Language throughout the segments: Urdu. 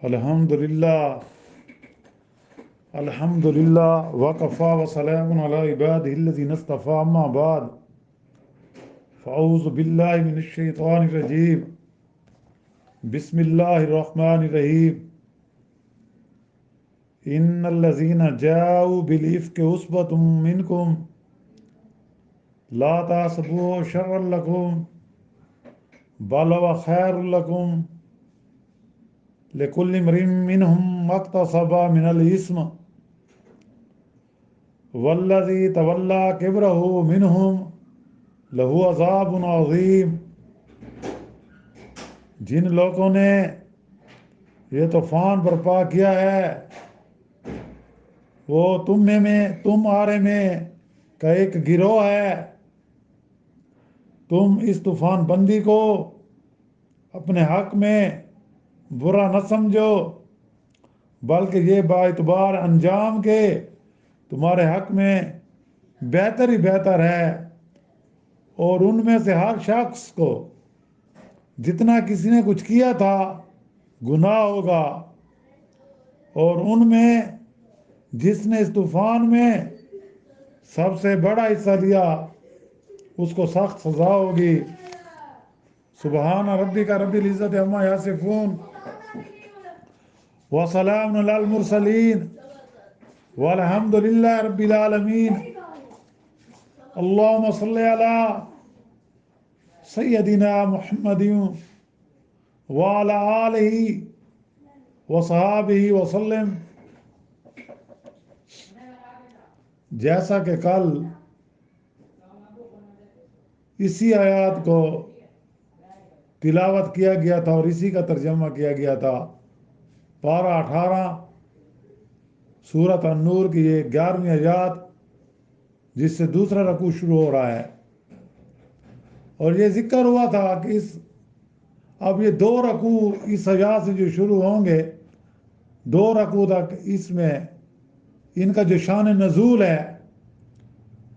الحمدللہ الحمدللہ وکفا وسلام علی عبادہ الذین اصطفی اما بعد فاعوذ باللہ من الشیطان الرجیم بسم اللہ الرحمن الرحیم ان الذین جاؤوا بالافک عصبۃ منکم لا تحسبوه شرا لکم بل هو خیر لکم لكل امرئ منهم ما اكتسب من الإثم والذي تولى كبره منهم له عذاب عظيم۔ جن لوگوں نے یہ طوفان برپا کیا ہے وہ تمہارے میں کا ایک گروہ ہے۔ تم اس طوفان بندی کو اپنے حق میں برا نہ سمجھو، بلکہ یہ باعتبار انجام کے تمہارے حق میں بہتر ہی بہتر ہے، اور ان میں سے ہر شخص کو جتنا کسی نے کچھ کیا تھا گناہ ہوگا، اور ان میں جس نے اس طوفان میں سب سے بڑا حصہ لیا اس کو سخت سزا ہوگی۔ سبحان ربک رب العزت عما یصفون وسلام علی المرسلین والحمد للہ رب العالمین۔ اللہم صلی علی سیدنا محمد وعلی آلہ وصحابہ وسلم۔ جیسا کہ کل اسی آیات کو تلاوت کیا گیا تھا اور اسی کا ترجمہ کیا گیا تھا، پارہ 18 سورۃ النور کی یہ 11ویں آیات جس سے دوسرا رکوع شروع ہو رہا ہے، اور یہ ذکر ہوا تھا کہ اب یہ 2 رکوع اس آیات سے جو شروع ہوں گے 2 رکوع تک اس میں ان کا جو شان نزول ہے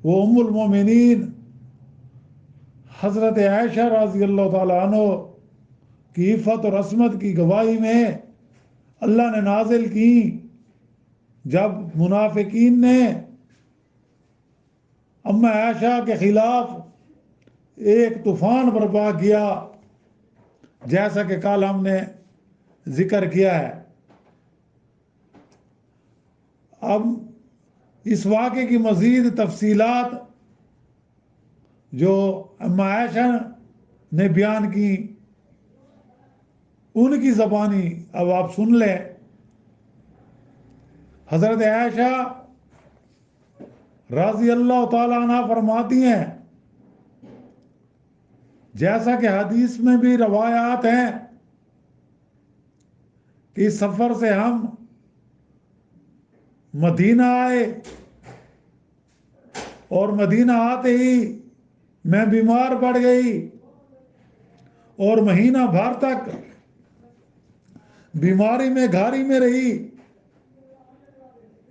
وہ ام المومنین حضرت عائشہ رضی اللہ تعالیٰ عنہ کی عفت اور عصمت کی گواہی میں اللہ نے نازل کی، جب منافقین نے ام عائشہ کے خلاف ایک طوفان برپا کیا، جیسا کہ کل ہم نے ذکر کیا ہے۔ اب اس واقعے کی مزید تفصیلات جو ام عائشہ نے بیان کی ان کی زبانی اب آپ سن لیں۔ حضرت عائشہ رضی اللہ تعالیٰ عنہ فرماتی ہیں، جیسا کہ حدیث میں بھی روایات ہیں کہ اس سفر سے ہم مدینہ آئے اور مدینہ آتے ہی میں بیمار پڑ گئی، اور مہینہ بھر تک بیماری میں گھاری میں رہی،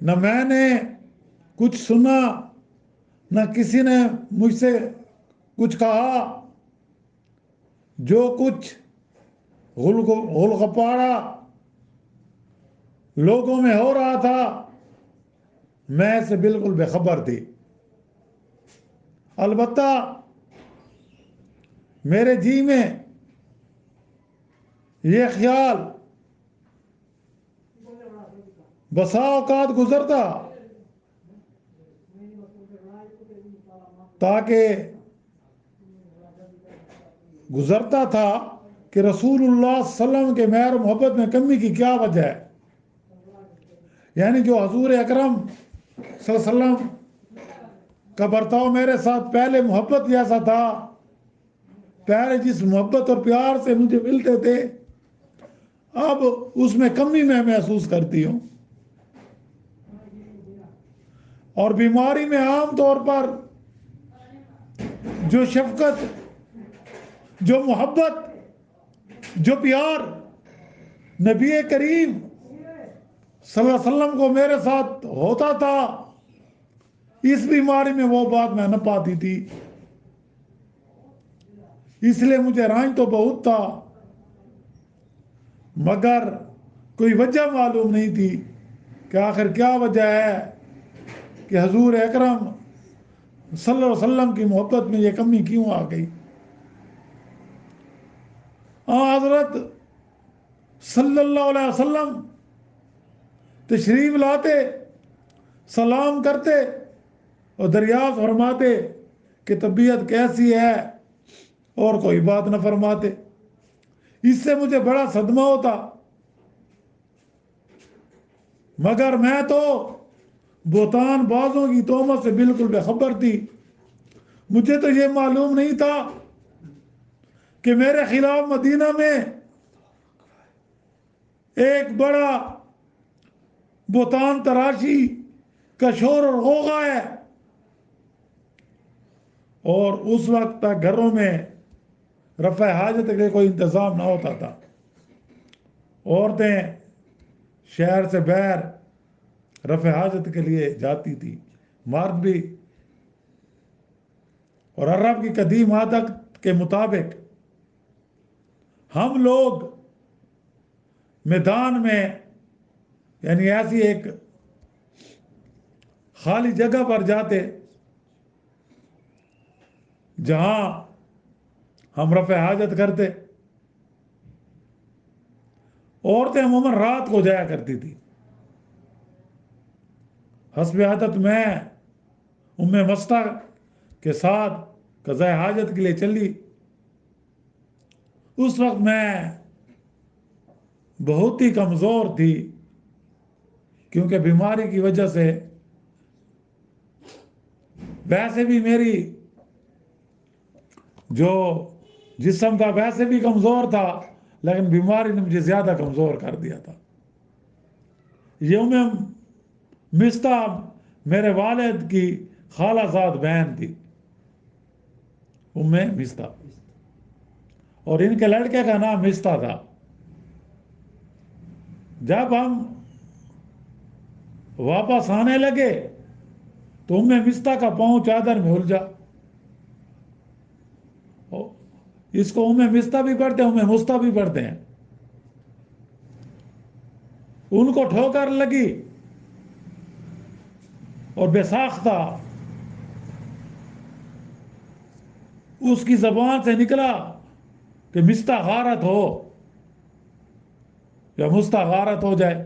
نہ میں نے کچھ سنا نہ کسی نے مجھ سے کچھ کہا۔ جو کچھ غلغپاڑا لوگوں میں ہو رہا تھا میں سے بالکل بے خبر تھی۔ البتہ میرے جی میں یہ خیال بسا اوقات گزرتا تھا کہ رسول اللہ صلی اللہ علیہ وسلم کے مہر محبت میں کمی کی کیا وجہ ہے، یعنی جو حضور اکرم صلی اللہ علیہ وسلم کا برتاؤ میرے ساتھ پہلے محبت جیسا تھا، پہلے جس محبت اور پیار سے مجھے ملتے تھے اب اس میں کمی میں محسوس کرتی ہوں۔ اور بیماری میں عام طور پر جو شفقت، جو محبت، جو پیار نبی کریم صلی اللہ علیہ وسلم کو میرے ساتھ ہوتا تھا، اس بیماری میں وہ بات میں نہ پاتی تھی، اس لیے مجھے رنج تو بہت تھا، مگر کوئی وجہ معلوم نہیں تھی کہ آخر کیا وجہ ہے کہ حضور اکرم صلی اللہ علیہ وسلم کی محبت میں یہ کمی کیوں آ گئی. حضرت صلی اللہ علیہ وسلم تشریف لاتے، سلام کرتے اور دریافت فرماتے کہ طبیعت کیسی ہے، اور کوئی بات نہ فرماتے. اس سے مجھے بڑا صدمہ ہوتا، مگر میں تو بہتان بازوں کی تہمت سے بالکل بے خبر تھی. مجھے تو یہ معلوم نہیں تھا کہ میرے خلاف مدینہ میں ایک بڑا بہتان تراشی کا شور اور غوغا ہے، اور اس وقت تک گھروں میں رفع حاجت کے کوئی انتظام نہ ہوتا تھا. عورتیں شہر سے باہر رفع حاجت کے لیے جاتی تھی، مرد بھی. اور عرب کی قدیم عادت کے مطابق ہم لوگ میدان میں، یعنی ایسی ایک خالی جگہ پر جاتے جہاں ہم رفع حاجت کرتے. عورتیں عموماً رات کو جایا کرتی تھی. حسب عادت میں ام مستہ کے ساتھ قضاء حاجت کے لیے چلی. اس وقت میں بہت ہی کمزور تھی، کیونکہ بیماری کی وجہ سے ویسے بھی میری جو جسم کا ویسے بھی کمزور تھا، لیکن بیماری نے مجھے زیادہ کمزور کر دیا تھا. یہ ام مستہ میرے والد کی خالہ زاد بہن تھی، ام مستہ، اور ان کے لڑکے کا نام مستہ تھا. جب ہم واپس آنے لگے تو ام مستہ کا پاؤں چادر میں الجھا. اس کو ام مستہ بھی پڑھتے ہیں، ام مستہ بھی پڑھتے ہیں. ان کو ٹھوکر لگی اور بے ساختہ اس کی زبان سے نکلا کہ مستہ غارت ہو یا مستہ غارت ہو جائے.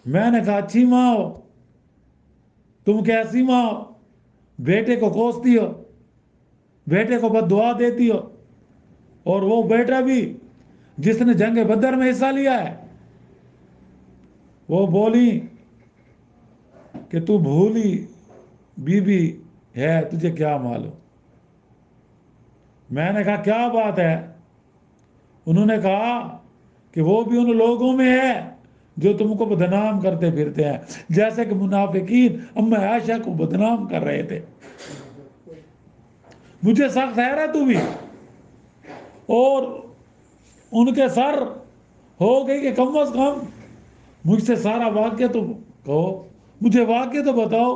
میں نے کہا اچھی ماں ہو، تم کیسی ماں ہو، بیٹے کو کوستی ہو، بیٹے کو بد دعا دیتی ہو، اور وہ بیٹا بھی جس نے جنگ بدر میں حصہ لیا ہے. وہ بولی کہ تو بھولی بی بی ہے، تجھے کیا معلوم. میں نے کہا کیا بات ہے؟ انہوں نے کہا کہ وہ بھی ان لوگوں میں ہے جو تم کو بدنام کرتے پھرتے ہیں، جیسے کہ منافقین ام عائشہ کو بدنام کر رہے تھے. مجھے سخت حیرت ہوئی اور ان کے سر ہو گئی کہ کم از کم مجھ سے سارا واقعہ تو کہو، مجھے واقعہ تو بتاؤ،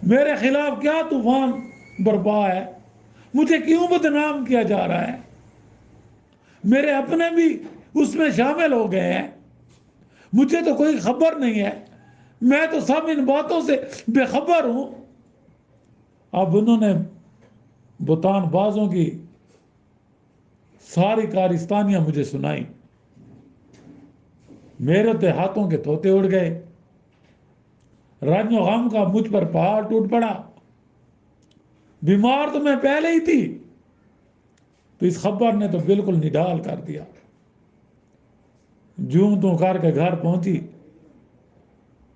میرے خلاف کیا طوفان برپا ہے، مجھے کیوں بدنام کیا جا رہا ہے. میرے اپنے بھی اس میں شامل ہو گئے ہیں، مجھے تو کوئی خبر نہیں ہے، میں تو سب ان باتوں سے بے خبر ہوں. اب انہوں نے بتان بازوں کی ساری کارستانیاں مجھے سنائی. میرے تو ہاتھوں کے طوطے اڑ گئے، رنج و غم کا مجھ پر پہاڑ ٹوٹ پڑا. بیمار تو میں پہلے ہی تھی، تو اس خبر نے تو بالکل نڈال کر دیا. جوں تو کر کے گھر پہنچی.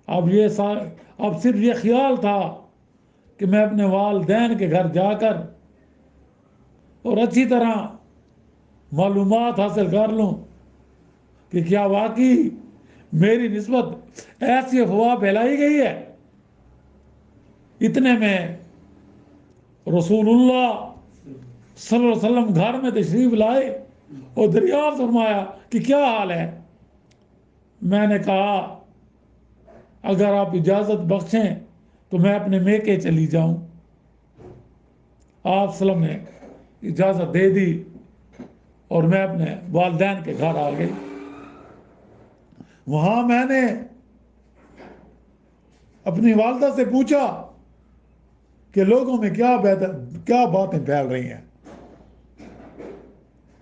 اب صرف یہ خیال تھا کہ میں اپنے والدین کے گھر جا کر اور اچھی طرح معلومات حاصل کر لوں کہ کیا واقعی میری نسبت ایسی افواہ پھیلائی گئی ہے. اتنے میں رسول اللہ صلی اللہ علیہ وسلم گھر میں تشریف لائے اور دریافت فرمایا کہ کیا حال ہے. میں نے کہا اگر آپ اجازت بخشیں تو میں اپنے میکے چلی جاؤں. آپ صلی اللہ علیہ وسلم نے اجازت دے دی اور میں اپنے والدین کے گھر آ گئی. وہاں میں نے اپنی والدہ سے پوچھا کہ لوگوں میں کیا باتیں پھیل رہی ہیں،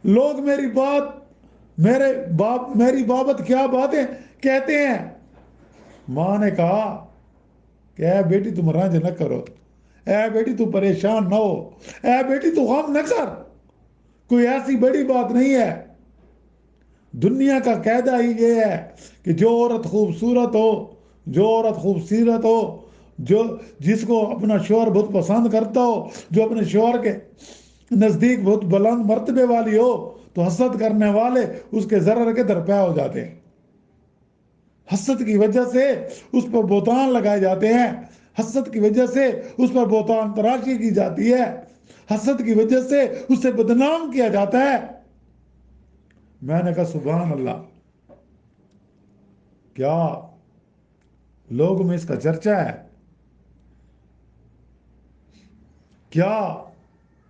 لوگ میری بابت کیا باتیں کہتے ہیں۔ ماں نے کہا کہ اے بیٹی تم رنج نہ کرو، اے بیٹی تو پریشان نہ ہو، اے بیٹی تو غم نہ کر، کوئی ایسی بڑی بات نہیں ہے۔ دنیا کا قاعدہ ہی یہ ہے کہ جو عورت خوبصورت ہو، جو عورت خوبصورت ہو، جس کو اپنا شوہر بہت پسند کرتا ہو، جو اپنے شوہر کے نزدیک بہت بلند مرتبے والی ہو، تو حسد کرنے والے اس کے ضرر کے درپے ہو جاتے ہیں۔ حسد کی وجہ سے اس پر بہتان لگائے جاتے ہیں، حسد کی وجہ سے اس پر بہتان تراشی کی جاتی ہے، حسد کی وجہ سے اسے بدنام کیا جاتا ہے۔ میں نے کہا سبحان اللہ، کیا لوگوں میں اس کا چرچا ہے؟ کیا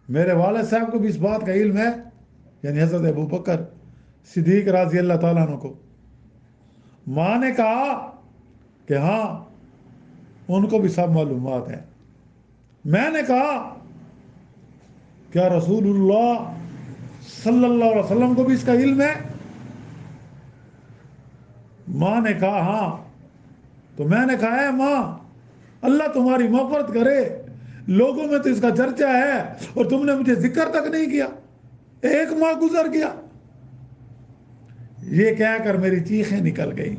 میرے والد صاحب کو بھی اس بات کا علم ہے؟ یعنی حضرت ابوبکر صدیق رضی اللہ تعالیٰ عنہ کو۔ ماں نے کہا کہ ہاں ان کو بھی سب معلومات ہیں۔ میں نے کہا کیا رسول اللہ صلی اللہ علیہ وسلم کو بھی اس کا علم ہے؟ ماں نے کہا ہاں۔ تو میں نے کہا ہے ماں، اللہ تمہاری مغفرت کرے، لوگوں میں تو اس کا چرچا ہے اور تم نے مجھے ذکر تک نہیں کیا، ایک ماہ گزر گیا۔ یہ کہہ کر میری چیخیں نکل گئی۔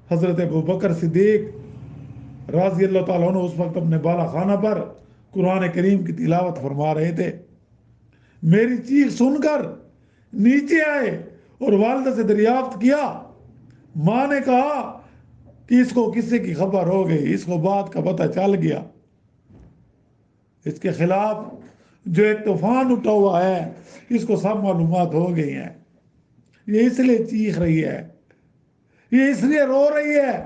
حضرت ابوبکر صدیق رضی اللہ تعالیٰ عنہ اس وقت اپنے بالا خانہ پر قرآن کریم کی تلاوت فرما رہے تھے۔ میری چیخ سن کر نیچے آئے اور والدہ سے دریافت کیا۔ ماں نے کہا کہ اس کو کسی کی خبر ہو گئی، اس کو بات کا پتہ چل گیا، اس کے خلاف جو ایک طوفان اٹھا ہوا ہے اس کو سب معلومات ہو گئی ہیں، یہ اس لیے چیخ رہی ہے، یہ اس لیے رو رہی ہے۔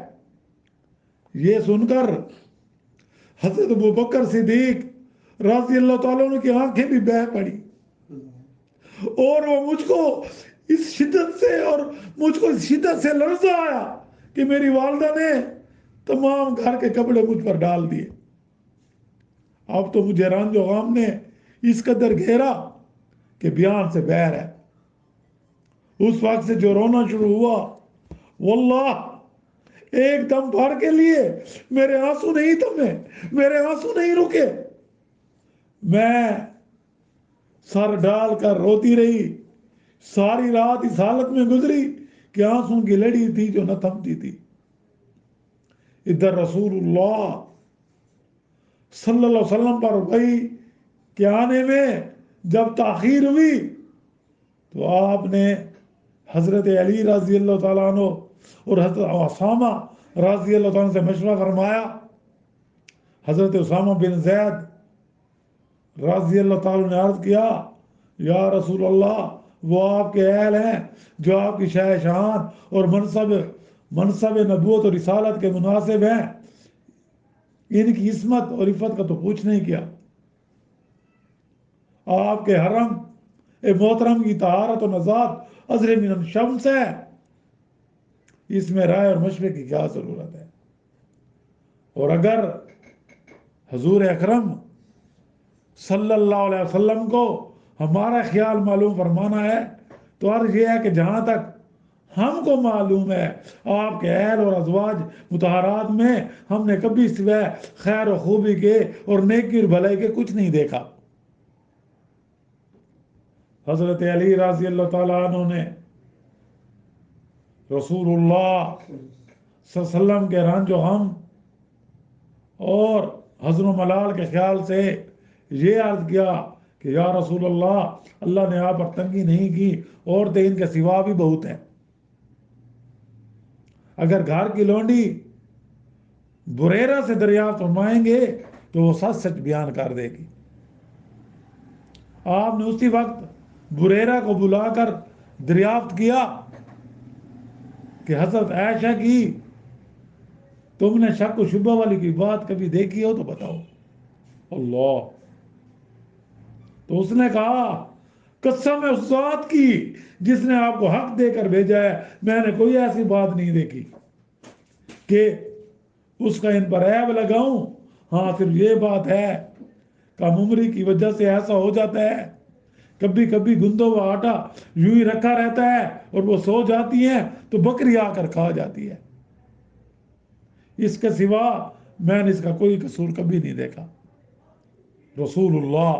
یہ سن کر حضرت ابوبکر صدیق رضی اللہ تعالیٰ عنہ کی آنکھیں بھی بہہ پڑی، اور وہ مجھ کو اس شدت سے لرزہ آیا کہ میری والدہ نے تمام گھر کے کپڑے مجھ پر ڈال دیے۔ اب تو مجھے رنج و غم نے اس قدر گھیرا کہ بیان سے باہر ہے۔ اس وقت سے جو رونا شروع ہوا، واللہ ایک دم بھر کے لیے میرے آنسو نہیں تھمے، میرے آنسو نہیں رکے، میں سر ڈال کر روتی رہی، ساری رات اس حالت میں گزری کہ آنسوں کی لڑی تھی جو نہ تھمتی تھی۔ ادھر رسول اللہ صلی اللہ علیہ وسلم پر وحی کے آنے میں جب تاخیر ہوئی تو آپ نے حضرت علی رضی اللہ تعالیٰ عنہ اور حضرت اسامہ رضی اللہ تعالیٰ عنہ سے مشورہ فرمایا۔ حضرت اسامہ بن زید رضی اللہ تعالیٰ نے عرض کیا، یا رسول اللہ، وہ آپ کے اہل ہیں جو آپ کی شان اور منصب نبوت اور رسالت کے مناسب ہیں، ان کی عصمت اور عفت کا تو پوچھ نہیں کیا۔ آپ کے حرم محترم کی طہارت و نزاہت ازر من الشمس ہے، اس میں رائے اور مشورے کی کیا ضرورت ہے؟ اور اگر حضور اکرم صلی اللہ علیہ وسلم کو ہمارا خیال معلوم فرمانا ہے تو عرض یہ ہے کہ جہاں تک ہم کو معلوم ہے آپ کے اہل اور ازواج مطہرات میں ہم نے کبھی سوائے خیر و خوبی کے اور نیکی اور بھلائی کے کچھ نہیں دیکھا۔ حضرت علی رضی اللہ تعالیٰ عنہ نے رسول اللہ صلی اللہ علیہ وسلم کے رنج و غم اور حزن و ملال کے خیال سے یہ عرض کیا کہ یا رسول اللہ، اللہ نے آپ پر تنگی نہیں کی، عورتیں ان کے سوا بھی بہت ہیں، اگر گھر کی لونڈی بریرہ سے دریافت فرمائیں گے تو وہ سچ سچ بیان کر دے گی۔ آپ نے اسی وقت بریرہ کو بلا کر دریافت کیا کہ حضرت عائشہ کی تم نے شک و شبہ والی کی بات کبھی دیکھی ہو تو بتاؤ۔ اللہ، تو اس نے کہا قسم ہے اس ذات کی جس نے آپ کو حق دے کر بھیجا ہے، میں نے کوئی ایسی بات نہیں دیکھی کہ اس کا ان پر عیب لگاؤں۔ ہاں صرف یہ بات ہے، کم عمری کی وجہ سے ایسا ہو جاتا ہے، کبھی کبھی گندوں ہوا آٹا یوں ہی رکھا رہتا ہے اور وہ سو جاتی ہیں تو بکری آ کر کھا جاتی ہے۔ اس کے سوا میں نے اس کا کوئی قصور کبھی نہیں دیکھا۔ رسول اللہ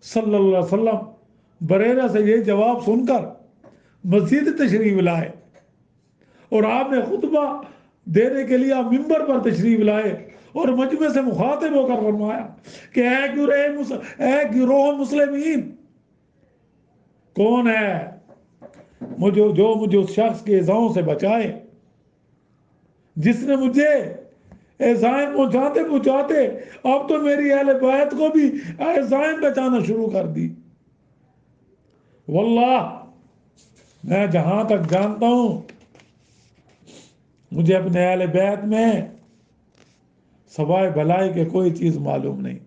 صلی اللہ علیہ وسلم بریرہ سے یہ جواب سن کر مسجد تشریف لائے، اور آپ نے خطبہ دینے کے لیے آپ ممبر پر تشریف لائے اور مجمع سے مخاطب ہو کر فرمایا کہ اے گروہ مسلمین، کون ہے جو مجھے اس شخص کے ایذاؤں سے بچائے جس نے مجھے ایذائیں پہنچاتے اب تو میری اہل بیت کو بھی ایذائیں بچانا شروع کر دی۔ واللہ میں جہاں تک جانتا ہوں مجھے اپنے اہل بیت میں سوائے بھلائی کے کوئی چیز معلوم نہیں،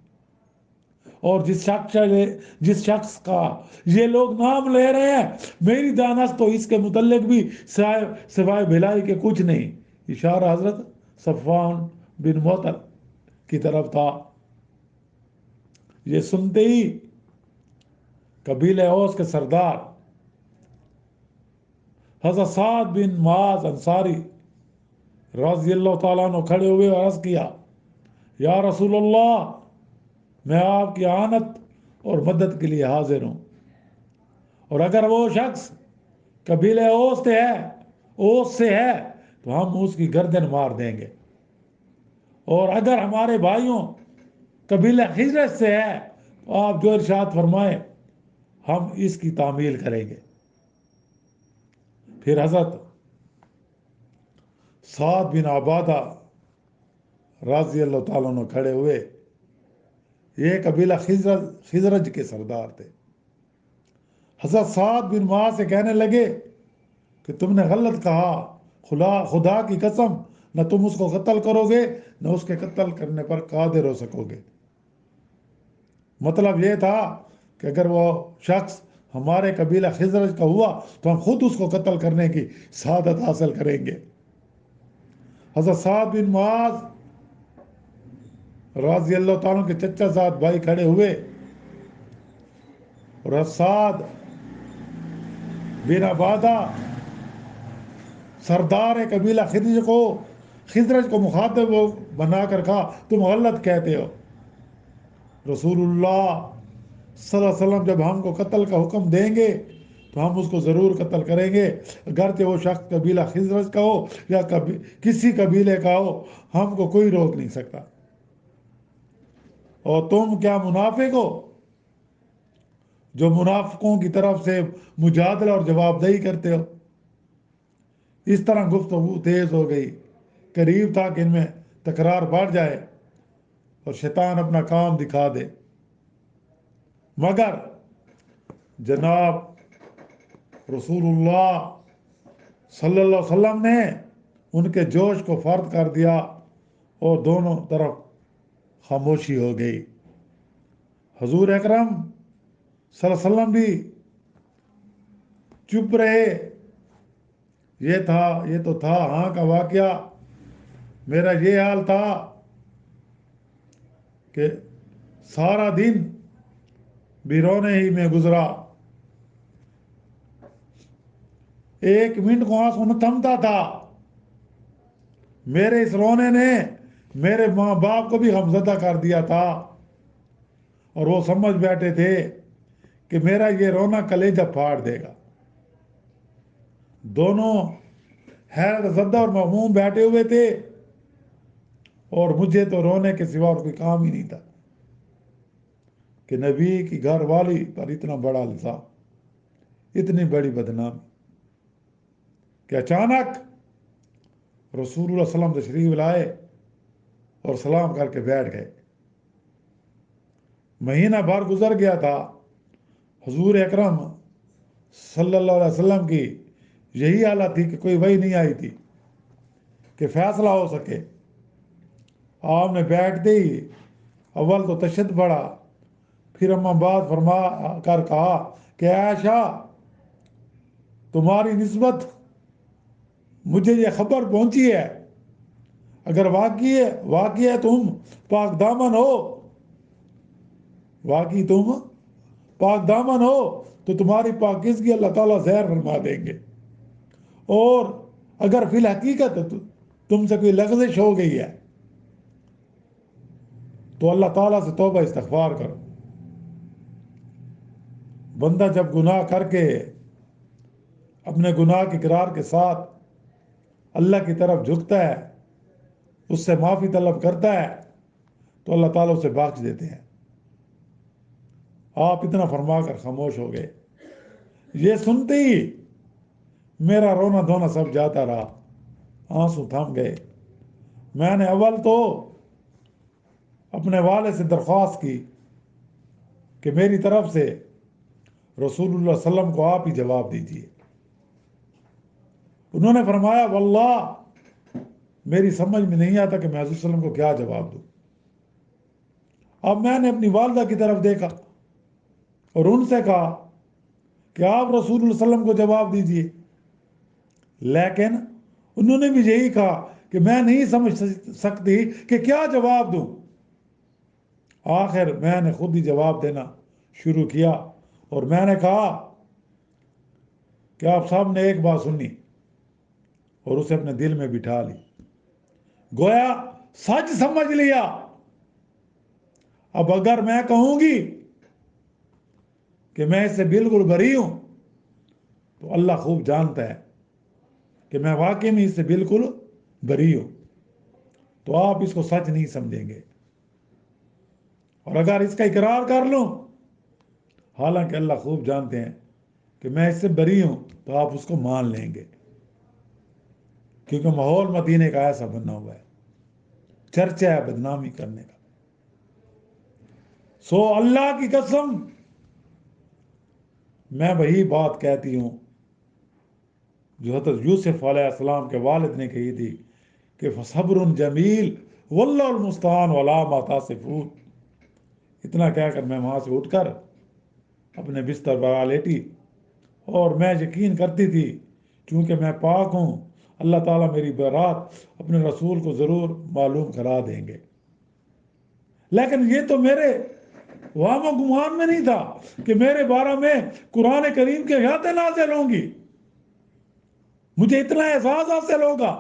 اور جس شخص کا یہ لوگ نام لے رہے ہیں میری دانست تو اس کے متعلق بھی سوائے بھلائی کے کچھ نہیں۔ اشارہ حضرت صفوان بن معطل کی طرف تھا۔ یہ سنتے ہی قبیلہ اوس کے سردار حضرت سعد بن معاذ انصاری رضی اللہ تعالیٰ عنہ کھڑے ہوئے اور عرض کیا، یا رسول اللہ، میں آپ کی اعانت اور مدد کے لیے حاضر ہوں، اور اگر وہ شخص قبیلہ اوس سے ہے تو ہم اس کی گردن مار دیں گے، اور اگر ہمارے بھائیوں قبیلہ خزرج سے ہے تو آپ جو ارشاد فرمائیں ہم اس کی تعمیل کریں گے۔ پھر حضرت سعد بن عبادہ رضی اللہ تعالیٰ عنہ کھڑے ہوئے، یہ قبیلہ خزرج کے سردار تھے۔ حضرت سعد بن معاذ سے کہنے لگے کہ تم نے غلط کہا، خدا کی قسم نہ تم اس کو قتل کرو گے نہ اس کے قتل کرنے پر قادر ہو سکو گے۔ مطلب یہ تھا کہ اگر وہ شخص ہمارے قبیلہ خزرج کا ہوا تو ہم خود اس کو قتل کرنے کی سعادت حاصل کریں گے۔ حضرت سعد بن معاذ رضی اللہ تعالیٰ کے چچا زاد بھائی کھڑے ہوئے، اور حضرت سعد بن عبادہ سردار قبیلہ خزرج کو مخاطب بنا کر کہا، تم غلط کہتے ہو، رسول اللہ صلی اللہ علیہ وسلم جب ہم کو قتل کا حکم دیں گے تو ہم اس کو ضرور قتل کریں گے، اگرچہ وہ شخص قبیلہ خزرج کا ہو یا کسی قبیلے کا ہو، ہم کو کوئی روک نہیں سکتا۔ اور تم کیا منافق ہو جو منافقوں کی طرف سے مجادلہ اور جواب دہی کرتے ہو؟ اس طرح گفتگو تیز ہو گئی، قریب تھا کہ ان میں تکرار بڑھ جائے اور شیطان اپنا کام دکھا دے، مگر جناب رسول اللہ صلی اللہ علیہ وسلم نے ان کے جوش کو فرد کر دیا اور دونوں طرف خاموشی ہو گئی۔ حضور اکرم صلی اللہ علیہ وسلم بھی چپ رہے۔ یہ تو تھا ہاں کا واقعہ۔ میرا یہ حال تھا کہ سارا دن بھی رونے ہی میں گزرا، ایک منٹ کو آنسو نہ تھمتا تھا۔ میرے اس رونے نے میرے ماں باپ کو بھی غمزدہ کر دیا تھا، اور وہ سمجھ بیٹھے تھے کہ میرا یہ رونا کلیجہ پھاڑ دے گا۔ دونوں حیرت زدہ اور مغموم بیٹھے ہوئے تھے، اور مجھے تو رونے کے سوا اور کوئی کام ہی نہیں تھا کہ نبی کی گھر والی پر اتنا بڑا الزام، اتنی بڑی بدنامی کہ اچانک رسول اللہ صلی اللہ علیہ وسلم تشریف لائے اور سلام کر کے بیٹھ گئے۔ مہینہ بھر گزر گیا تھا، حضور اکرم صلی اللہ علیہ وسلم کی یہی حالت تھی کہ کوئی وحی نہیں آئی تھی کہ فیصلہ ہو سکے۔ آپ نے بیٹھتے ہی اول تو تشدد بڑھا، پھر اما بعد فرما کر کہا کہ عائشہ تمہاری نسبت مجھے یہ خبر پہنچی ہے، اگر واقعی ہے تم پاک دامن ہو، واقعی تم پاک دامن ہو تو تمہاری پاکیزگی اللہ تعالیٰ زہر فرما دیں گے، اور اگر فی الحقیقت تم سے کوئی لغزش ہو گئی ہے تو اللہ تعالیٰ سے توبہ استغفار کرو۔ بندہ جب گناہ کر کے اپنے گناہ کے اقرار کے ساتھ اللہ کی طرف جھکتا ہے، اس سے معافی طلب کرتا ہے، تو اللہ تعالیٰ اسے بخش دیتے ہیں۔ آپ اتنا فرما کر خاموش ہو گئے۔ یہ سنتے ہی میرا رونا دھونا سب جاتا رہا، آنسو تھم گئے۔ میں نے اول تو اپنے والد سے درخواست کی کہ میری طرف سے رسول اللہ صلی اللہ علیہ وسلم کو آپ ہی جواب دیجیے۔ انہوں نے فرمایا واللہ میری سمجھ میں نہیں آتا کہ میں حضور صلی اللہ علیہ وسلم کو کیا جواب دوں۔ اب میں نے اپنی والدہ کی طرف دیکھا اور ان سے کہا کہ آپ رسول اللہ صلی اللہ علیہ وسلم کو جواب دیجیے، لیکن انہوں نے بھی یہی کہا کہ میں نہیں سمجھ سکتی کہ کیا جواب دوں۔ آخر میں نے خود ہی جواب دینا شروع کیا اور میں نے کہا کہ آپ صاحب نے ایک بات سنی اور اسے اپنے دل میں بٹھا لی، گویا سچ سمجھ لیا۔ اب اگر میں کہوں گی کہ میں اس سے بالکل بری ہوں تو اللہ خوب جانتا ہے کہ میں واقعی میں اس سے بالکل بری ہوں، تو آپ اس کو سچ نہیں سمجھیں گے، اور اگر اس کا اقرار کر لوں حالانکہ اللہ خوب جانتے ہیں کہ میں اس سے بری ہوں تو آپ اس کو مان لیں گے، کیونکہ ماحول مدینے کا ایسا بنا ہوا ہے، چرچا ہے بدنامی کرنے کا۔ سو اللہ کی قسم میں وہی بات کہتی ہوں جو حضرت یوسف علیہ السلام کے والد نے کہی تھی کہ فَصَبْرٌ جَمِيلٌ وَاللَّهُ الْمُسْتَعَانُ عَلَىٰ مَا تَصِفُونَ۔ اتنا کہہ کر میں وہاں سے اٹھ کر اپنے بستر پر آ لیٹی، اور میں یقین کرتی تھی کیونکہ میں پاک ہوں، اللہ تعالیٰ میری برات اپنے رسول کو ضرور معلوم کرا دیں گے۔ لیکن یہ تو میرے وہم و گمان میں نہیں تھا کہ میرے بارے میں قرآن کریم کے آیاتیں نازل ہوں گی، مجھے اتنا احساس حاصل ہوگا۔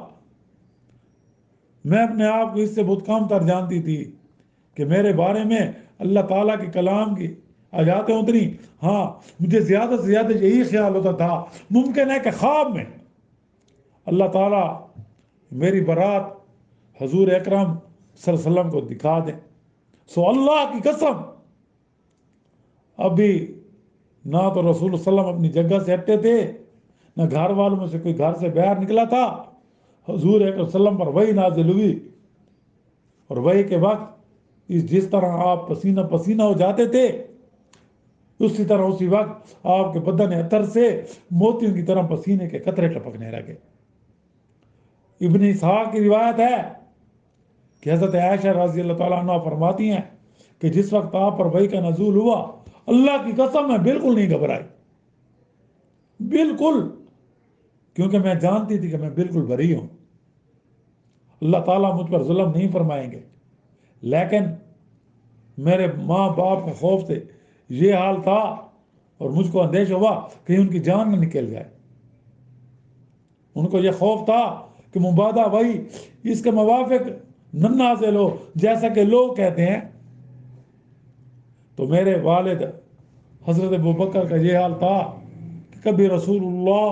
میں اپنے آپ کو اس سے بہت کم تر جانتی تھی کہ میرے بارے میں اللہ تعالیٰ کے کلام کی آیاتیں اتنی، ہاں مجھے زیادہ سے زیادہ یہی خیال ہوتا تھا ممکن ہے کہ خواب میں اللہ تعالیٰ میری برات حضور اکرم صلی اللہ علیہ وسلم کو دکھا دیں۔ سو اللہ کی قسم ابھی نہ تو رسول صلی اللہ علیہ وسلم اپنی جگہ سے ہٹے تھے، نہ گھر والوں میں سے کوئی گھر سے باہر نکلا تھا۔ حضور اکرم صلی اللہ علیہ وسلم پر وحی نازل ہوئی، اور وحی کے وقت جس طرح آپ پسینہ پسینہ ہو جاتے تھے اسی طرح اسی وقت آپ کے بدن عطر سے موتیوں کی طرح پسینے کے قطرے ٹپکنے لگے۔ ابن اسحاق کی روایت ہے کہ حضرت عائشہ رضی اللہ تعالیٰ عنہ فرماتی ہیں کہ جس وقت آپ پر وحی کا نزول ہوا اللہ کی قسم میں بالکل نہیں گھبرائی، بالکل، کیونکہ میں جانتی تھی کہ میں بالکل بری ہوں، اللہ تعالیٰ مجھ پر ظلم نہیں فرمائیں گے۔ لیکن میرے ماں باپ کے خوف سے یہ حال تھا، اور مجھ کو اندیشہ ہوا کہ ان کی جان نہ نکل جائے۔ ان کو یہ خوف تھا کہ مبادہ وہی اس کے موافق نہ نازل ہو جیسا کہ لوگ کہتے ہیں۔ تو میرے والد حضرت ابوبکر کا یہ حال تھا کہ کبھی رسول اللہ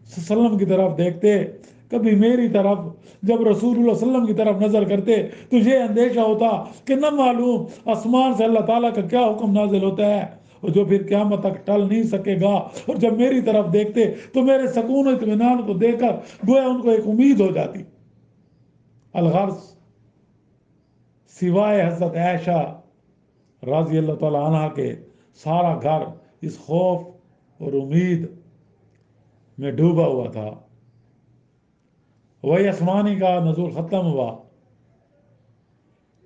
صلی اللہ علیہ وسلم کی طرف دیکھتے، کبھی میری طرف، جب رسول اللہ صلی اللہ علیہ وسلم کی طرف نظر کرتے تو یہ اندیشہ ہوتا کہ نہ معلوم آسمان سے اللہ تعالیٰ کا کیا حکم نازل ہوتا ہے اور جو پھر قیامت تک ٹل نہیں سکے گا، اور جب میری طرف دیکھتے تو میرے سکون و اطمینان کو دیکھ کر گویا ان کو ایک امید ہو جاتی۔ الغرض سوائے حضرت عائشہ رضی اللہ تعالیٰ عنہ کے سارا گھر اس خوف اور امید میں ڈوبا ہوا تھا۔ وہی آسمانی کا نزول ختم ہوا،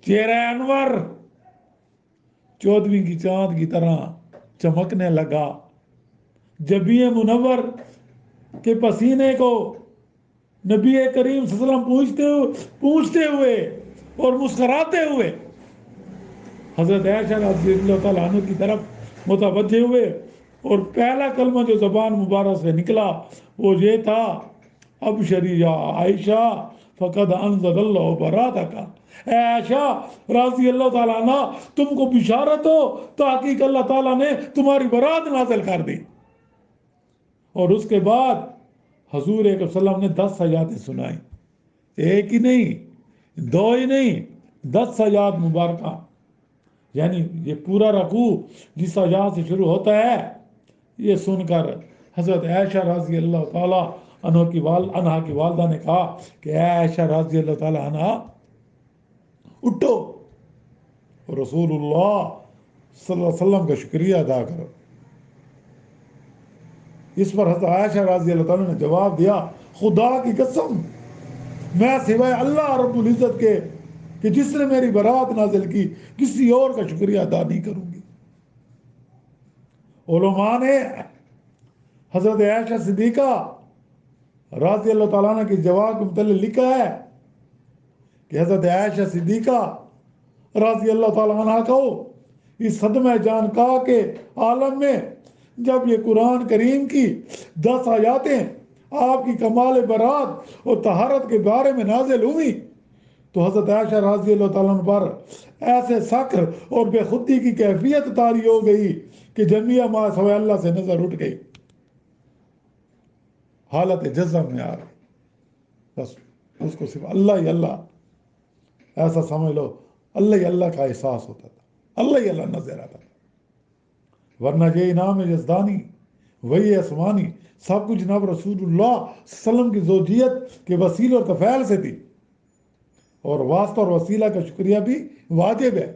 چہرہ انور 14ویں کی چاند کی طرح چمکنے لگا۔ جبی منور کے پسینے کو نبی کریم صلی اللہ علیہ وسلم پوچھتے ہوئے اور مسکراتے ہوئے حضرت عائشہ رضی اللہ تعالیٰ عنہ کی طرف متوجہ ہوئے، اور پہلا کلمہ جو زبان مبارک سے نکلا وہ یہ تھا، ابشری یا عائشہ فقد انزل اللہ براتک، اے عائشہ رضی اللہ تعالیٰ عنہ تم کو بشارت ہو، تحقیق اللہ تعالیٰ نے تمہاری برات نازل کر دی۔ اور اس کے بعد حضور صلی اللہ علیہ وسلم نے 10 آیاتیں سنائیں، ایک ہی نہیں، 2 ہی نہیں، 10 آیات مبارکہ۔ یعنی یہ پورا رکوع جس آیات سے شروع ہوتا ہے، یہ سن کر حضرت عائشہ رضی اللہ تعالیٰ عنہ کی والدہ نے کہا کہ اے عائشہ رضی اللہ تعالیٰ عنہ اٹھو اور رسول اللہ صلی اللہ علیہ وسلم کا شکریہ ادا کرو۔ اس پر حضرت عائشہ رضی اللہ تعالیٰ نے جواب دیا، خدا کی قسم میں سوائے اللہ رب العزت کے کہ جس نے میری برات نازل کی کسی اور کا شکریہ ادا نہیں کروں گی۔ علماء نے حضرت عائشہ صدیقہ رضی اللہ تعالیٰ عنہ کے جواب کے متعلق لکھا ہے کہ حضرت عائشہ صدیقہ رضی اللہ تعالیٰ عنہ کو اس صدمہ جان کا کے عالم میں جب یہ قرآن کریم کی 10 آیاتیں آپ کی کمال برات اور طہارت کے بارے میں نازل ہوئی تو حضرت عائشہ رضی اللہ تعالیٰ عنہ پر ایسے سکر اور بے خودی کی کیفیت طاری ہو گئی کہ جميع ما سوائے اللہ سے نظر اٹھ گئی، حالت جزم میں آ گئی۔ بس اس کو صرف اللہ ہی اللہ، ایسا سمجھ لو اللہ ہی اللہ کا احساس ہوتا تھا، اللہ ہی اللہ نظر آتا تھا، ورنہ یہ انعام یزدانی وہی آسمانی سب کچھ جناب رسول اللہ صلی اللہ علیہ وسلم کی زوجیت کے وسیلے اور تفعیل سے تھی، اور واسطہ اور وسیلہ کا شکریہ بھی واجب ہے۔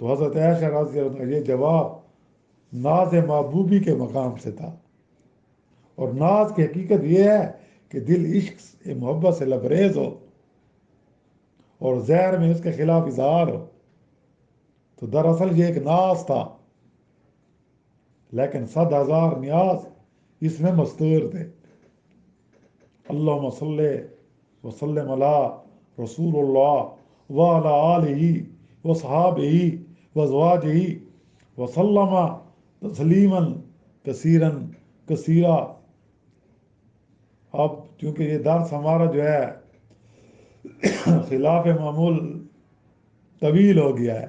تو حضرت عائشہ رضی اللہ عنہ یہ جواب ناز محبوبی کے مقام سے تھا، اور ناز کی حقیقت یہ ہے کہ دل عشق محبت سے لبریز ہو اور زہر میں اس کے خلاف اظہار ہو۔ تو دراصل یہ ایک ناز تھا، لیکن 100,000 نیاز اس میں مستور تھے۔ اللہم صلی وسلم علی رسول اللہ وعلی آلہ وصحابہ وازواجہ وسلم تسلیما کثیرا کثیرا۔ اب چونکہ یہ درس ہمارا جو ہے خلاف معمول طویل ہو گیا ہے،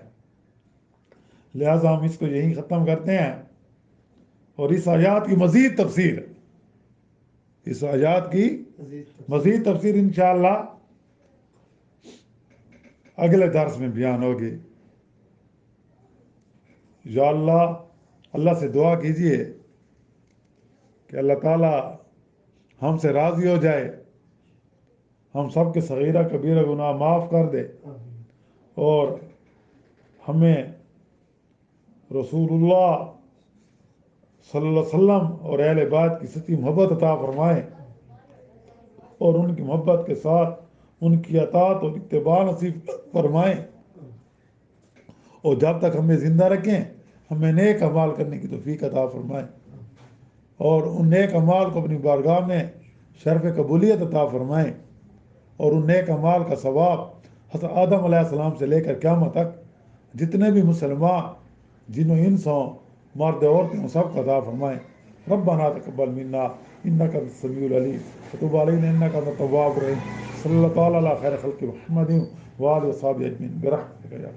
لہذا ہم اس کو یہیں ختم کرتے ہیں، اور اس آیات کی مزید تفسیر مزید تفسیر انشاءاللہ اگلے درس میں بیان ہوگی۔ یا اللہ سے دعا کیجئے کہ اللہ تعالیٰ ہم سے راضی ہو جائے، ہم سب کے صغیرہ کبیرہ گناہ معاف کر دے، اور ہمیں رسول اللہ صلی اللہ علیہ وسلم اور اہل بیت کی سچی محبت عطا فرمائے، اور ان کی محبت کے ساتھ ان کی اطاعت اور اتباع نصیب فرمائے، اور جب تک ہمیں زندہ رکھیں ہمیں نیک اعمال کرنے کی توفیق عطا فرمائے، اور ان نیک اعمال کو اپنی بارگاہ میں شرف قبولیت عطا فرمائے، اور ان نیک اعمال کا ثواب حضرت آدم علیہ السلام سے لے کر قیامت تک جتنے بھی مسلمان جن و انس ہوں، مرد عورتیں ہوں، سب کا عطا فرمائے۔ ربنا تقبل منا انک انت السمیع العلیم وتب علینا انک انت التواب الرحیم۔ صلی اللہ تعالیٰ علی خیر خلق محمد وآلہ وصحبہ اجمعین برحمتک یا